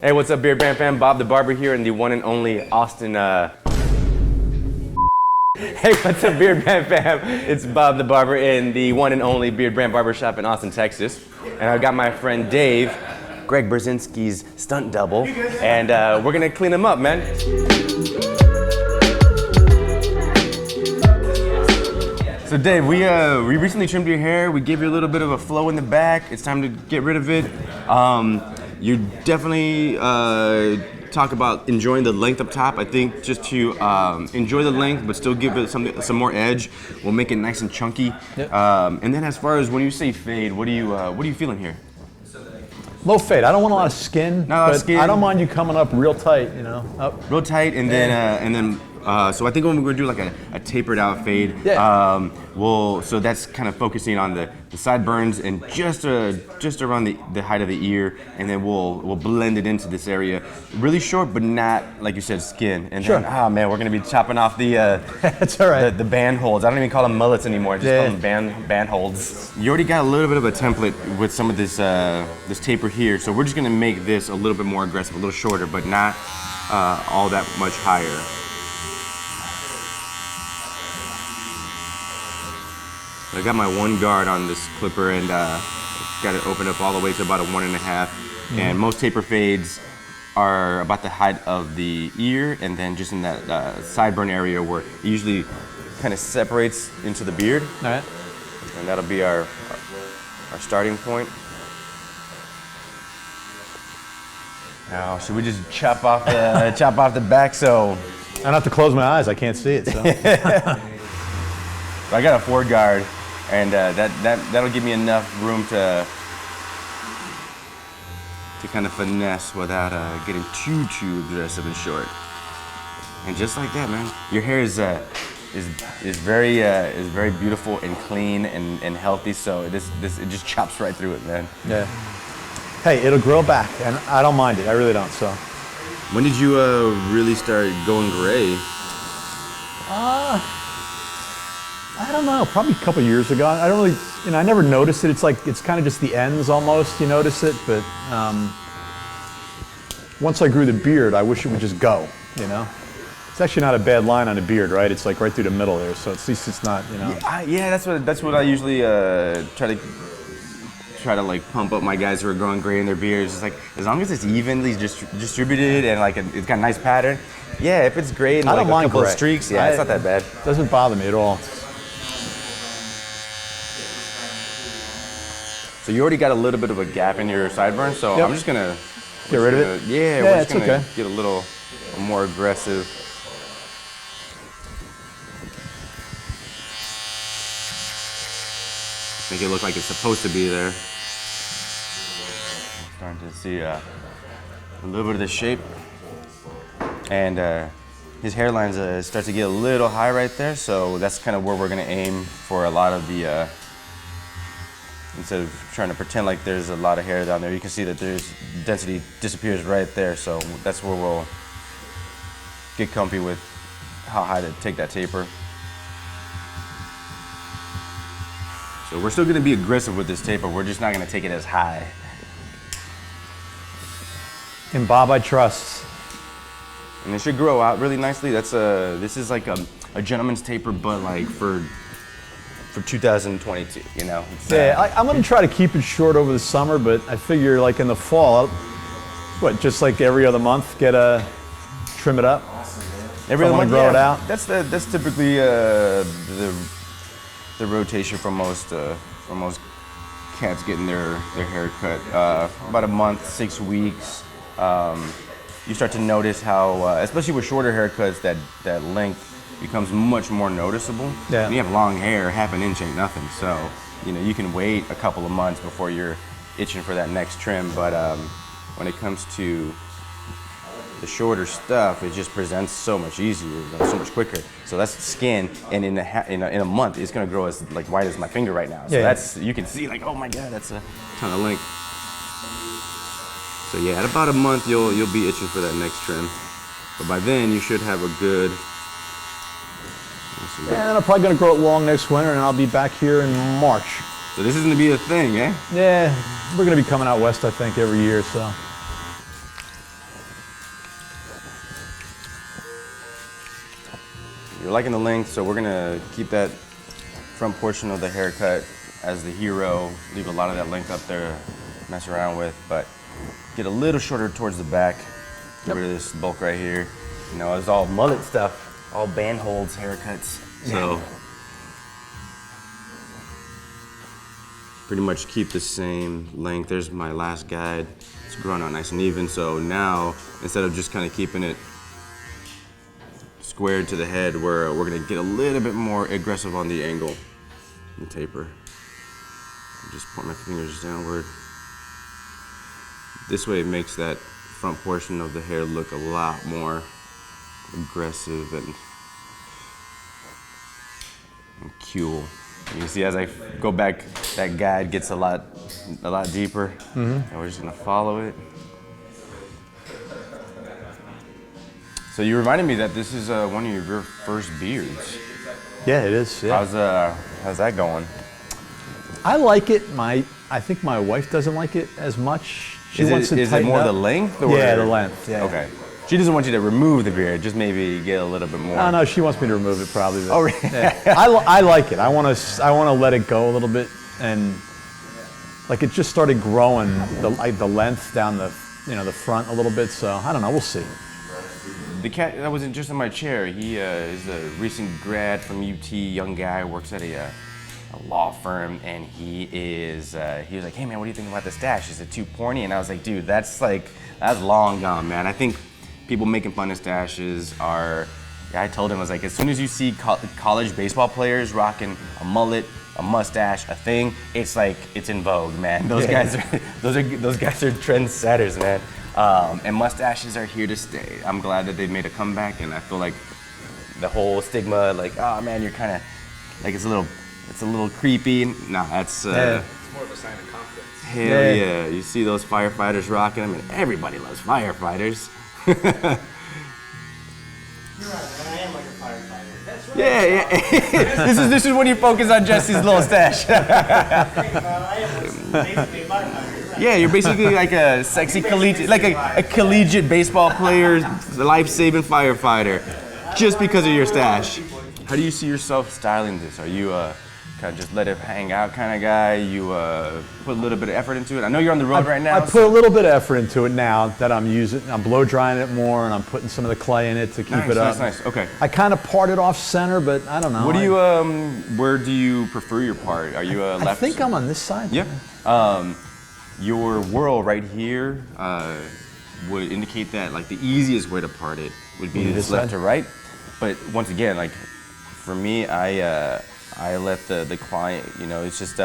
Hey, what's up, Beardbrand fam? Bob the Barber here in the one and only Austin. Hey, what's up, Beardbrand fam? It's Bob the Barber in the one and only Beardbrand Barbershop in Austin, Texas. And I've got my friend Dave, Greg Brzezinski's stunt double, and we're gonna clean him up, man. So Dave, we recently trimmed your hair. We gave you a little bit of a flow in the back. It's time to get rid of it. You definitely talk about enjoying the length up top. I think just to enjoy the length, but still give it some more edge. We'll make it nice and chunky. Yep. And then as far as when you say fade, what are you feeling here? Low fade. I don't want a lot of skin. Not a lot of skin. I don't mind you coming up real tight. You know, up. Real tight, and then. So I think when we're gonna do like a tapered out fade, yeah. So that's kind of focusing on the sideburns and just around the height of the ear, and then we'll blend it into this area. Really short, but not like you said, skin. And sure. Then, man, we're gonna be chopping off the that's all right. The band holds. I don't even call them mullets anymore. I just call them band holds. You already got a little bit of a template with some of this this taper here, so we're just gonna make this a little bit more aggressive, a little shorter, but not all that much higher. I got my one guard on this clipper and got it opened up all the way to about a 1.5. Mm-hmm. And most taper fades are about the height of the ear, and then just in that sideburn area where it usually kind of separates into the beard. All right. And that'll be our starting point. Now, should we just chop off the back so? I don't have to close my eyes. I can't see it. So. I got a forward guard, and that'll give me enough room to kind of finesse without getting too aggressive and short. And just like that, man, your hair is very beautiful and clean and healthy. So it just chops right through it, man. Yeah. Hey, it'll grow back, and I don't mind it. I really don't. So. When did you really start going gray? I don't know, probably a couple years ago. I don't really, I never noticed it. It's kind of just the ends almost, you notice it, but once I grew the beard, I wish it would just go, you know? It's actually not a bad line on a beard, right? It's like right through the middle there, so at least it's not, you know. Yeah, that's what I usually try to like pump up my guys who are growing gray in their beards. It's like, as long as it's evenly distributed and like it's got a nice pattern, yeah, if it's gray and like a couple of streaks, yeah, it's not that bad. It doesn't bother me at all. So you already got a little bit of a gap in your sideburn, so yep. I'm just gonna get rid of it. Yeah, we're just gonna get a little more aggressive. Make it look like it's supposed to be there. I'm starting to see a little bit of the shape, and his hairlines start to get a little high right there. So that's kind of where we're gonna aim for a lot of the. Instead of trying to pretend like there's a lot of hair down there, you can see that there's density disappears right there. So that's where we'll get comfy with how high to take that taper. So we're still gonna be aggressive with this taper. We're just not gonna take it as high. In Bob, I trust. And it should grow out really nicely. This is like a gentleman's taper, but like for 2022, you know? I'm gonna try to keep it short over the summer, but I figure like in the fall, just like every other month, trim it up. Every other month, grow it out. That's typically the rotation for most cats getting their hair cut. About a month, 6 weeks. You start to notice how, especially with shorter haircuts, that length becomes much more noticeable. Yeah. When you have long hair, half an inch ain't nothing. So, you can wait a couple of months before you're itching for that next trim. But when it comes to the shorter stuff, it just presents so much easier, so much quicker. So that's skin, and in a month, it's gonna grow as like wide as my finger right now. So you can see like, oh my God, that's a ton of length. So yeah, at about a month, you'll be itching for that next trim. But by then, you should have a good. And I'm probably going to grow it long next winter, and I'll be back here in March. So this is going to be a thing, eh? Yeah, we're going to be coming out west, I think, every year, so. you're liking the length, so we're gonna keep that front portion of the haircut as the hero. Leave a lot of that length up there, mess around with, but get a little shorter towards the back. Get rid of this bulk right here. You know, it's all mullet stuff, all band holds haircuts. So pretty much keep the same length. There's my last guide. It's growing out nice and even. So now, instead of just kind of keeping it squared to the head, we're gonna get a little bit more aggressive on the angle and taper. Just point my fingers downward. This way it makes that front portion of the hair look a lot more aggressive and cool. You can see as I go back, that guide gets a lot deeper, and we're just gonna follow it. So you reminded me that this is one of your first beards. Yeah, it is. Yeah. How's that going? I like it. I think my wife doesn't like it as much. She wants to tighten it more up. the length? Or? Yeah, the length. Yeah. Okay. She doesn't want you to remove the beard, just maybe get a little bit more. No, she wants me to remove it probably. But, oh, really? Yeah. I like it. I want to let it go a little bit, and like it just started growing the length down the the front a little bit. So I don't know. We'll see. The cat that wasn't just in my chair. He is a recent grad from UT, young guy, works at a law firm, and he was like, hey man, what do you think about the stash? Is it too porny? And I was like, dude, that's long gone, man. I think people making fun of stashes are, I told him, I was like, as soon as you see college baseball players rocking a mullet, a mustache, a thing, it's like, it's in vogue, man. Those guys are trendsetters, man. And mustaches are here to stay. I'm glad that they made a comeback, and I feel like the whole stigma, like, oh man, you're kind of, like it's a little creepy. Nah, that's it's more of a sign of confidence. Hell yeah. You see those firefighters rocking them, and everybody loves firefighters. You're right, man. I am like a firefighter. That's right. Yeah. This is when you focus on Jesse's little stash. I am basically a firefighter. Right. Yeah, you're basically like a sexy collegiate, like a collegiate baseball player, life-saving firefighter, just because of your stash. How do you see yourself styling this? Are you kind of just let it hang out kind of guy? You put a little bit of effort into it? I know you're on the road right now. I put a little bit of effort into it now that I'm blow drying it more, and I'm putting some of the clay in it to keep it up. Nice. Okay. I kind of part it off center, but I don't know. What do you, where do you prefer your part? Are you a left? I think I'm on this side. Yeah. Your whirl right here would indicate that like the easiest way to part it would be this left to right. But once again, like for me, I let the client, it's just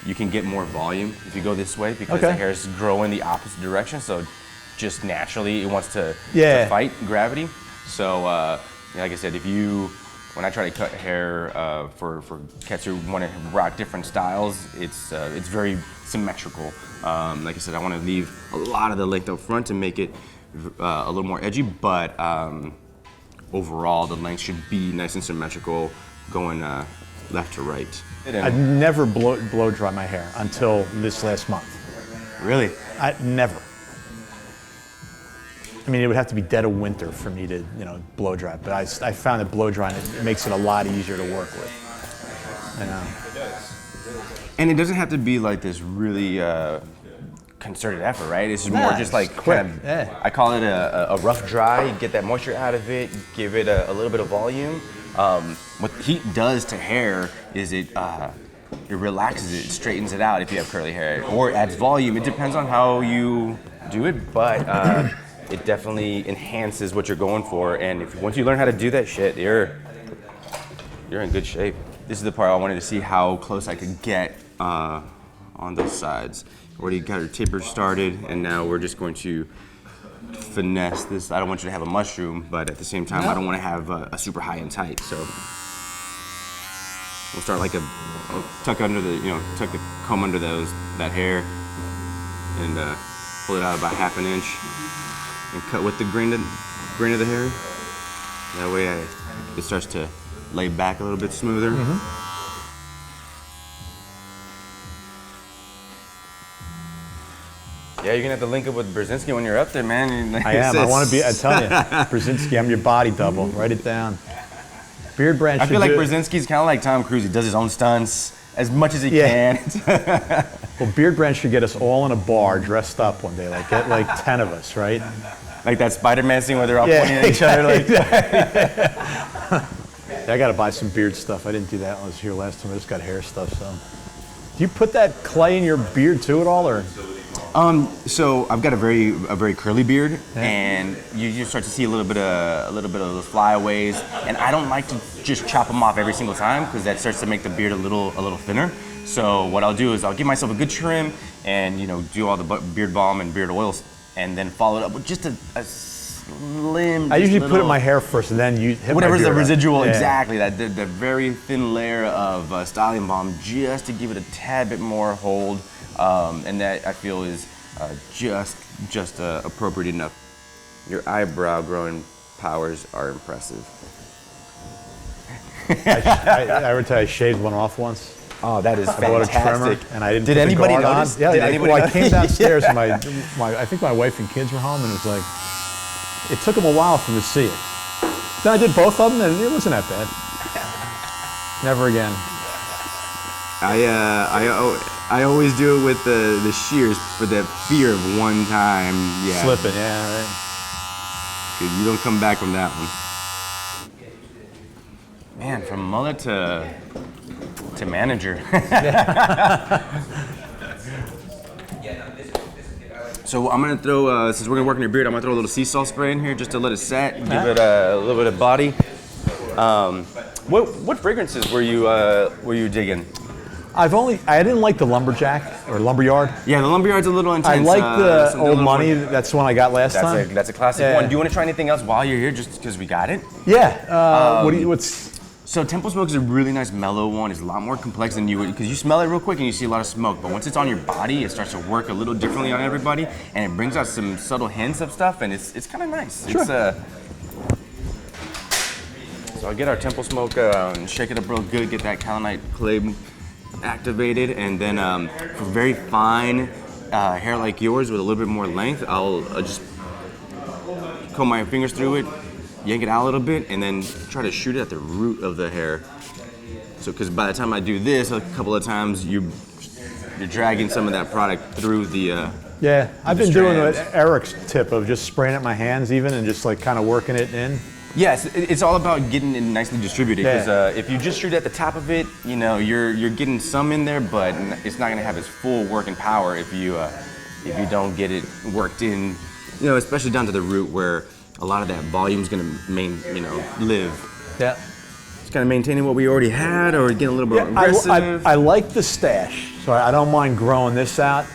you can get more volume if you go this way because the hair is growing the opposite direction. So just naturally, it wants to fight gravity. So like I said, when I try to cut hair for cats who want to rock different styles, it's very symmetrical. Like I said, I want to leave a lot of the length up front to make it a little more edgy, but overall the length should be nice and symmetrical, going left to right. I've never blow dry my hair until this last month. Really? I never. I mean, it would have to be dead of winter for me to, blow dry. But I found that blow drying it makes it a lot easier to work with. It does. And it doesn't have to be like this really concerted effort, right? It's more just like quick. I call it a rough dry. You get that moisture out of it, give it a little bit of volume. What heat does to hair is it relaxes it, straightens it out if you have curly hair, or adds volume. It depends on how you do it, but it definitely enhances what you're going for. And once you learn how to do that shit, you're in good shape. This is the part I wanted to see how close I could get on those sides. Already got your taper started, and now we're just going to finesse this. I don't want you to have a mushroom, but at the same time, I don't want to have a super high and tight. So we'll start like tuck the comb under that hair, and pull it out about ½ an inch, and cut with the grain of the hair. That way, it starts to lay back a little bit smoother. Yeah, you're gonna have to link up with Brzezinski when you're up there, man. I am. I want to be. I tell you, Brzezinski, I'm your body double. Write it down. Beardbrand should I feel like do- Brzezinski's kind of like Tom Cruise. He does his own stunts as much as he Yeah. can. Well, Beardbrand should get us all in a bar dressed up one day, like get like 10 of us, right? Like that Spider-Man scene where they're all Yeah, pointing at each other. Like, Yeah, I got to buy some beard stuff. I didn't do that when I was here last time. I just got hair stuff. So, do you put that clay in your beard too at all, or? so I've got a very curly beard, and you start to see a little bit of those flyaways. And I don't like to just chop them off every single time because that starts to make the beard a little thinner. So what I'll do is I'll give myself a good trim and do all the beard balm and beard oils, and then follow it up with just a slim. I usually put it in little- my hair first, and then you hit whatever's my the beard up. residual, Yeah. exactly, the very thin layer of styling balm just to give it a tad bit more hold, and that I feel is just appropriate enough. Your eyebrow growing powers are impressive. I ever tell you I shaved one off once? Oh, that is I bought a trimmer, fantastic. and I didn't Did put the anybody guard on. notice? Yeah, Did I anybody came notice? downstairs, and I think my wife and kids were home, and it was like, it took them a while for them to see it. Then I did both of them, and it wasn't that bad. Never again. I always do it with the shears for the fear of one time. Yeah. Slipping, yeah, right. 'Cause you don't come back from that one. Man, from mullet to manager. So I'm gonna throw, since we're gonna work on your beard, I'm gonna throw a little sea salt spray in here just to let it set, give it a little bit of body. What fragrances were you digging? I didn't like the lumberjack or lumberyard. Yeah, the lumberyard's a little I intense. like the some old little money. more- That's the one I got last time. That's a classic Yeah. one. Do you want to try anything else while you're here, just because we got it? Yeah. What's? So Temple Smoke is a really nice mellow one. It's a lot more complex than you would, because you smell it real quick and you see a lot of smoke. But once it's on your body, it starts to work a little differently on everybody, and it brings out some subtle hints of stuff, and it's kind of nice. Sure. So I'll get our Temple Smoke and shake it up real good, get that kaolinite clay activated, and then for very fine hair like yours with a little bit more length, I'll just comb my fingers through it, yank it out a little bit, and then try to shoot it at the root of the hair. So, because by the time I do this, a couple of times you're dragging some of that product through the. Yeah, I've been doing strands. Eric's tip of just spraying at my hands even and just like kind of working it in. Yes, it's all about getting it nicely distributed. Because Yeah. if you just shoot at the top of it, you're getting some in there, but it's not going to have its full working power if you don't get it worked in. Especially down to the root where a lot of that volume is going to live. Yeah. It's kind of maintaining what we already had, or getting a little bit aggressive. I like the stash, so I don't mind growing this out.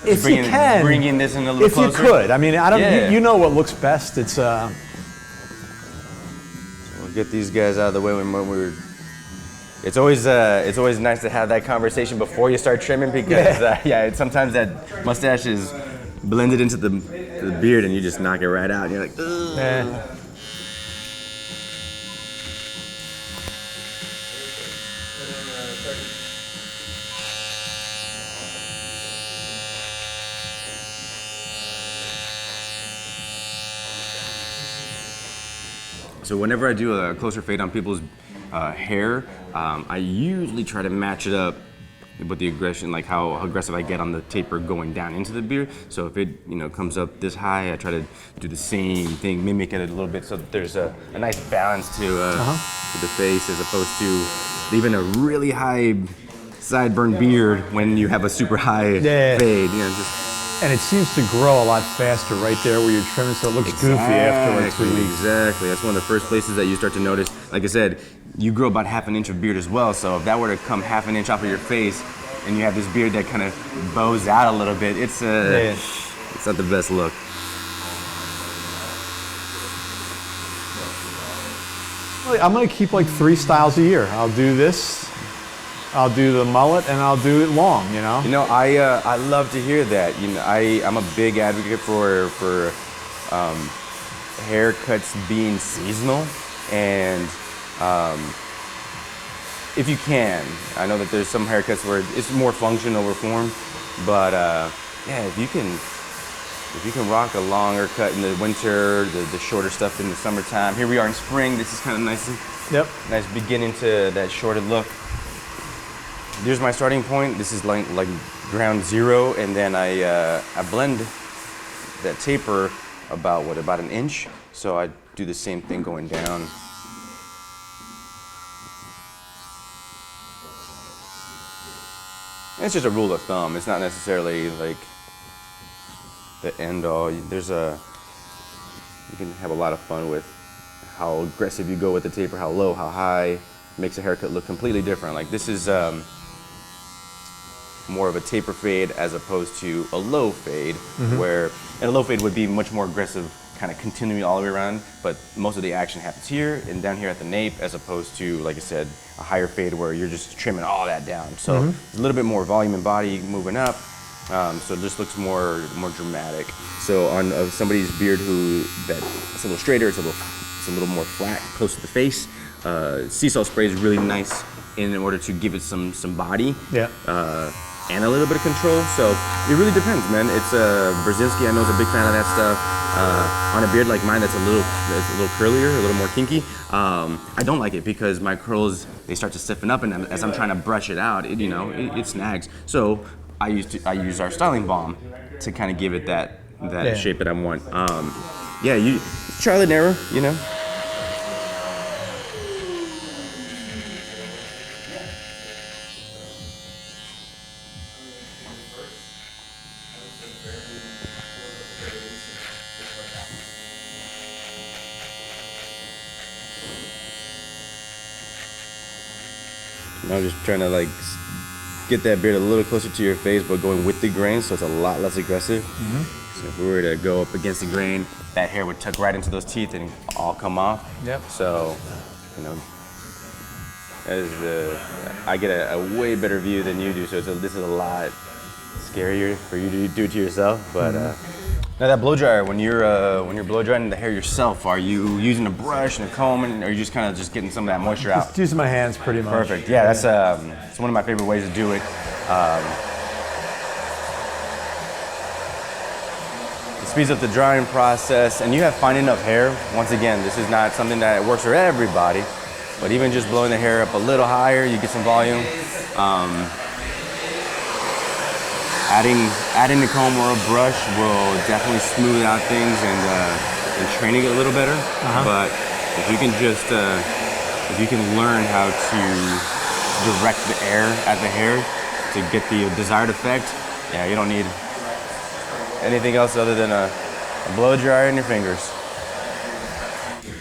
If you can, bringing this in a little if closer. you could. I mean, I don't. Yeah. You know what looks best. It's We'll get these guys out of the way when we're. It's always nice to have that conversation before you start trimming, because sometimes that mustache is blended into the beard and you just knock it right out and you're like, ugh. eh. So whenever I do a closer fade on people's hair, I usually try to match it up with the aggression, like how aggressive I get on the taper going down into the beard. So if it comes up this high, I try to do the same thing, mimic it a little bit, so that there's a nice balance to the face, as opposed to leaving a really high sideburn beard when you have a super high fade. And it seems to grow a lot faster right there where you're trimming, so it looks goofy after like 3 weeks. Exactly. That's one of the first places that you start to notice. Like I said, you grow about half an inch of beard as well. So if that were to come half an inch off of your face, and you have this beard that kind of bows out a little bit, it's not the best look. I'm gonna keep like 3 styles a year. I'll do this, I'll do the mullet, and I'll do it long. I love to hear that. I'm a big advocate for haircuts being seasonal, and if you can, I know that there's some haircuts where it's more function over form, but if you can If you can rock a longer cut in the winter, the shorter stuff in the summertime. Here we are in spring. This is kind of nice, nice beginning to that shorted look. There's my starting point. This is like ground zero, and then I blend that taper about an inch. So I do the same thing going down. And it's just a rule of thumb. It's not necessarily like the end all. You can have a lot of fun with how aggressive you go with the taper, how low, how high. Makes a haircut look completely different. Like this is more of a taper fade as opposed to a low fade, where a low fade would be much more aggressive, kind of continuing all the way around, but most of the action happens here and down here at the nape, as opposed to, like I said, a higher fade where you're just trimming all that down. So a little bit more volume and body moving up, so it just looks more dramatic. So on somebody's beard it's a little straighter, it's a little more flat, close to the face. Sea salt spray is really nice in order to give it some body. Yeah. And a little bit of control, so it really depends, man. It's Brzezinski, I know, is a big fan of that stuff. On a beard like mine, that's a little curlier, a little more kinky. I don't like it because my curls, they start to stiffen up, and as I'm trying to brush it out, it snags. So I use our styling balm to kind of give it that shape that I want. Yeah, you trial and error, I'm just trying to like get that beard a little closer to your face, but going with the grain, so it's a lot less aggressive. So if we were to go up against the grain, that hair would tuck right into those teeth and all come off. Yep. So, I get a way better view than you do. So this is a lot scarier for you to do it to yourself. But now that blow dryer, when you're blow drying the hair yourself, are you using a brush and a comb, and are you just kind of getting some of that moisture out? Just using my hands, pretty much. Perfect. Yeah, that's it's one of my favorite ways to do it. It speeds up the drying process, and you have fine enough hair. Once again, this is not something that works for everybody, but even just blowing the hair up a little higher, you get some volume. Adding a comb or a brush will definitely smooth out things and training it a little better. But if you can learn how to direct the air at the hair to get the desired effect, yeah, you don't need anything else other than a blow dryer in your fingers.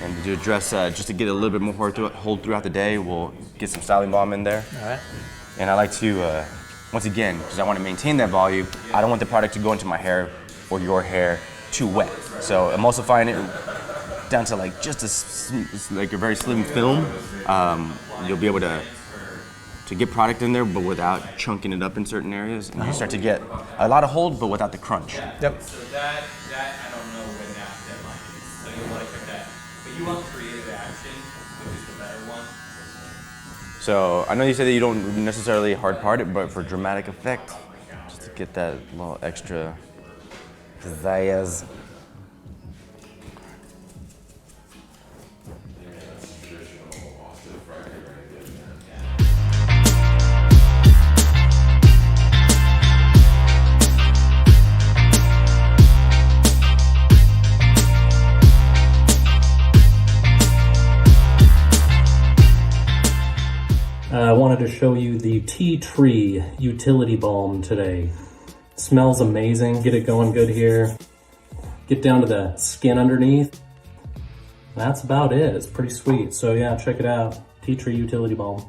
And to address, just to get a little bit more hold throughout the day, we'll get some styling balm in there. All right. And I like to, once again, because I want to maintain that volume, I don't want the product to go into my hair or your hair too wet. So emulsifying it down to like just a very slim film, you'll be able to get product in there, but without chunking it up in certain areas, and you start to get a lot of hold, but without the crunch. Yep. So that I don't know when that deadline is. So you want to check that, but you want creative action, which is the better one. So I know you said that you don't necessarily hard part it, but for dramatic effect, just to get that little extra pizzazz. I wanted to show you the Tea Tree Utility Balm today. It smells amazing. Get it going good here. Get down to the skin underneath. That's about it. It's pretty sweet. So yeah, check it out. Tea Tree Utility Balm.